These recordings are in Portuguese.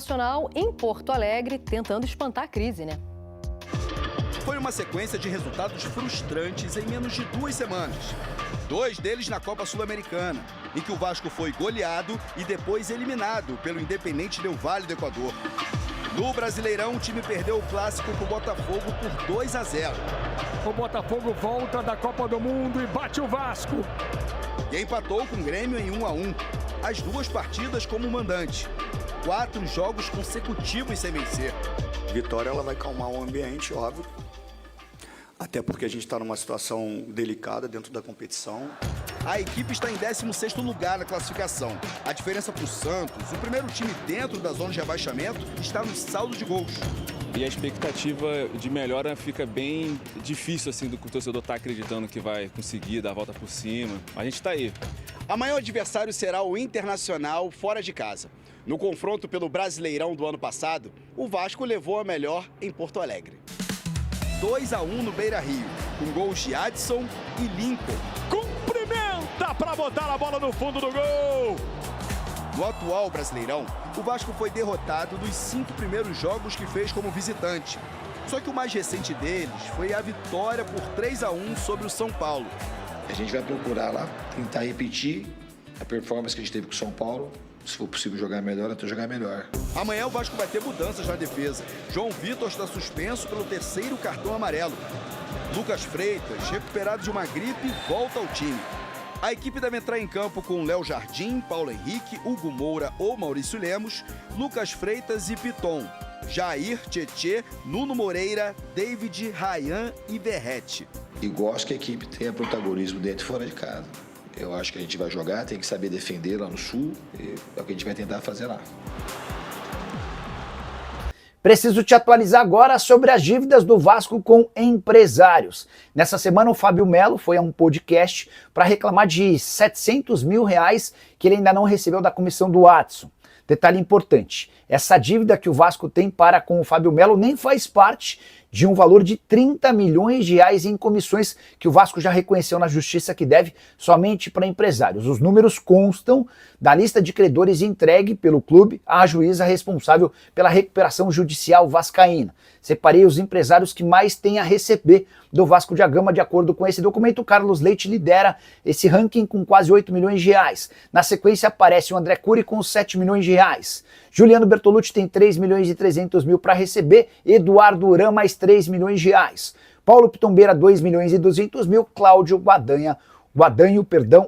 Nacional em Porto Alegre, tentando espantar a crise, né? Foi uma sequência de resultados frustrantes em menos de 2 semanas. 2 deles na Copa Sul-Americana, em que o Vasco foi goleado e depois eliminado pelo Independente Del Valle do Equador. No Brasileirão, o time perdeu o clássico com o Botafogo por 2-0. O Botafogo volta da Copa do Mundo e bate o Vasco. E empatou com o Grêmio em 1-1. As 2 partidas como mandante. 4 jogos consecutivos sem vencer. Vitória, ela vai calmar o ambiente, óbvio. Até porque a gente está numa situação delicada dentro da competição. A equipe está em 16º lugar na classificação. A diferença para o Santos, o primeiro time dentro da zona de rebaixamento, está no saldo de gols. E a expectativa de melhora fica bem difícil, assim, do que o torcedor está acreditando que vai conseguir dar a volta por cima. A gente está aí. Amanhã o adversário será o Internacional fora de casa. No confronto pelo Brasileirão do ano passado, o Vasco levou a melhor em Porto Alegre. 2-1 no Beira-Rio, com gols de Adson e Lincoln. Cumprimenta para botar a bola no fundo do gol! No atual Brasileirão, o Vasco foi derrotado dos 5 primeiros jogos que fez como visitante. Só que o mais recente deles foi a vitória por 3-1 sobre o São Paulo. A gente vai procurar lá, tentar repetir a performance que a gente teve com o São Paulo. Se for possível jogar melhor, até jogar melhor. Amanhã o Vasco vai ter mudanças na defesa. João Vitor está suspenso pelo 3º cartão amarelo. Lucas Freitas, recuperado de uma gripe, volta ao time. A equipe deve entrar em campo com Léo Jardim, Paulo Henrique, Hugo Moura ou Maurício Lemos, Lucas Freitas e Piton, Jair, Tietê, Nuno Moreira, David, Rayan e Verrete. E gosto que a equipe tenha protagonismo dentro e fora de casa. Eu acho que a gente vai jogar, tem que saber defender lá no Sul, e é o que a gente vai tentar fazer lá. Preciso te atualizar agora sobre as dívidas do Vasco com empresários. Nessa semana o Fábio Melo foi a um podcast para reclamar de 700 mil reais que ele ainda não recebeu da comissão do Adson. Detalhe importante, essa dívida que o Vasco tem para com o Fábio Melo nem faz parte de um valor de 30 milhões de reais em comissões que o Vasco já reconheceu na justiça que deve somente para empresários. Os números constam da lista de credores entregue pelo clube à juíza responsável pela recuperação judicial vascaína. Separei os empresários que mais têm a receber do Vasco da Gama. De acordo com esse documento, o Carlos Leite lidera esse ranking com quase 8 milhões de reais. Na sequência aparece o André Cury com 7 milhões de reais. Juliano Bertolucci tem 3 milhões e 300 mil para receber. Eduardo Uran mais 3 milhões de reais. Paulo Pitombeira 2 milhões e 200 mil. Cláudio Guadanho,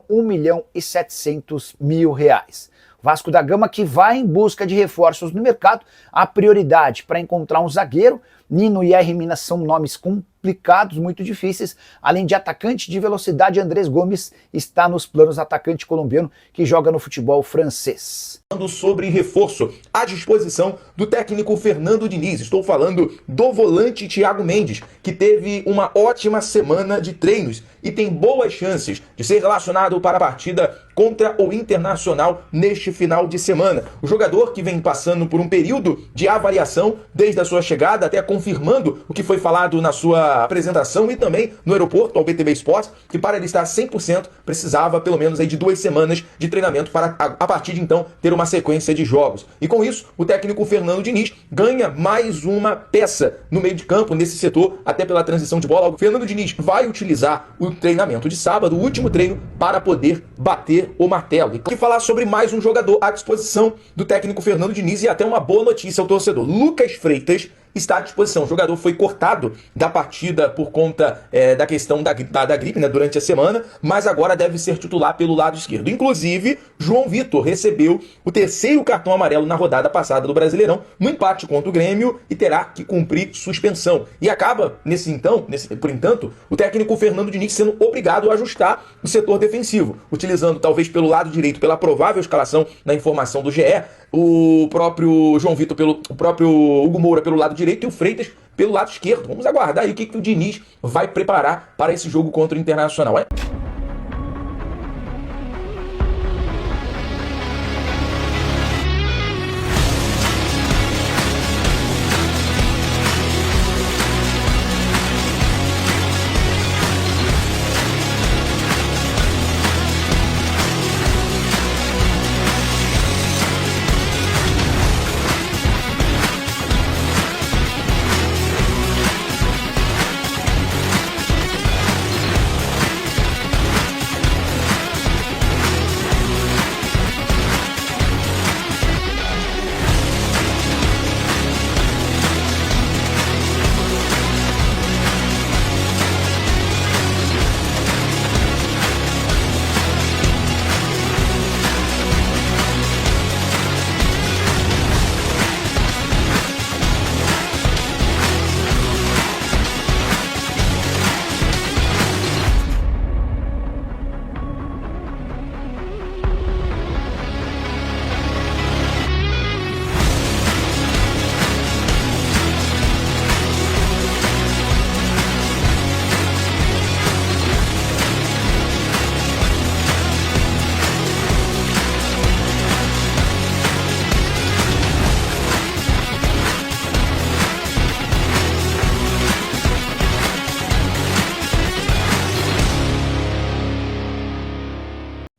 1 milhão e 700 mil reais. Vasco da Gama que vai em busca de reforços no mercado. A prioridade para encontrar um zagueiro. Nino e R. Minas são nomes complicados, muito difíceis. Além de atacante de velocidade, Andrés Gomes está nos planos, atacante colombiano que joga no futebol francês. Sobre reforço à disposição do técnico Fernando Diniz. Estou falando do volante Thiago Mendes, que teve uma ótima semana de treinos e tem boas chances de ser relacionado para a partida contra o Internacional neste final de semana. O jogador que vem passando por um período de avaliação desde a sua chegada, até confirmando o que foi falado na sua apresentação e também no aeroporto ao BTB Sports, que para ele estar 100% precisava pelo menos aí de 2 semanas de treinamento para a partir de então ter uma sequência de jogos. E com isso, o técnico Fernando Diniz ganha mais uma peça no meio de campo, nesse setor, até pela transição de bola. O Fernando Diniz vai utilizar o treinamento de sábado, o último treino, para poder bater o martelo. E que falar sobre mais um jogador à disposição do técnico Fernando Diniz, e até uma boa notícia ao torcedor. Lucas Freitas está à disposição. O jogador foi cortado da partida por conta da questão da gripe, né, durante a semana, mas agora deve ser titular pelo lado esquerdo. Inclusive, João Vitor recebeu o 3º cartão amarelo na rodada passada do Brasileirão, no empate contra o Grêmio, e terá que cumprir suspensão. E acaba, por entanto, o técnico Fernando Diniz sendo obrigado a ajustar o setor defensivo, utilizando talvez pelo lado direito, pela provável escalação na informação do GE, o próprio João Vitor, o próprio Hugo Moura pelo lado direito e o Freitas pelo lado esquerdo. Vamos aguardar aí o que o Diniz vai preparar para esse jogo contra o Internacional.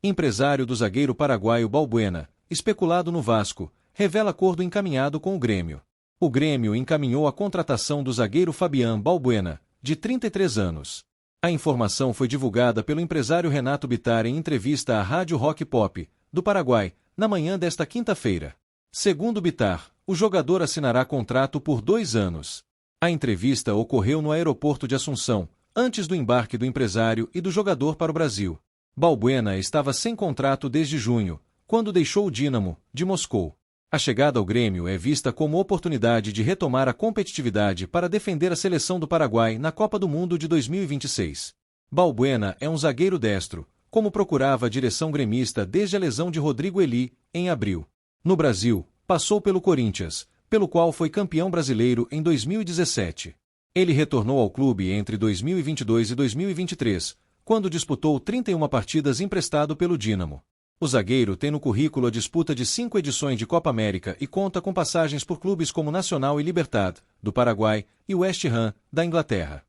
Empresário do zagueiro paraguaio Balbuena, especulado no Vasco, revela acordo encaminhado com o Grêmio. O Grêmio encaminhou a contratação do zagueiro Fabián Balbuena, de 33 anos. A informação foi divulgada pelo empresário Renato Bittar em entrevista à Rádio Rock Pop, do Paraguai, na manhã desta quinta-feira. Segundo Bittar, o jogador assinará contrato por 2 anos. A entrevista ocorreu no aeroporto de Assunção, antes do embarque do empresário e do jogador para o Brasil. Balbuena estava sem contrato desde junho, quando deixou o Dínamo, de Moscou. A chegada ao Grêmio é vista como oportunidade de retomar a competitividade para defender a seleção do Paraguai na Copa do Mundo de 2026. Balbuena é um zagueiro destro, como procurava a direção gremista desde a lesão de Rodrigo Eli, em abril. No Brasil, passou pelo Corinthians, pelo qual foi campeão brasileiro em 2017. Ele retornou ao clube entre 2022 e 2023, quando disputou 31 partidas emprestado pelo Dínamo. O zagueiro tem no currículo a disputa de 5 edições de Copa América e conta com passagens por clubes como Nacional e Libertad, do Paraguai, e West Ham, da Inglaterra.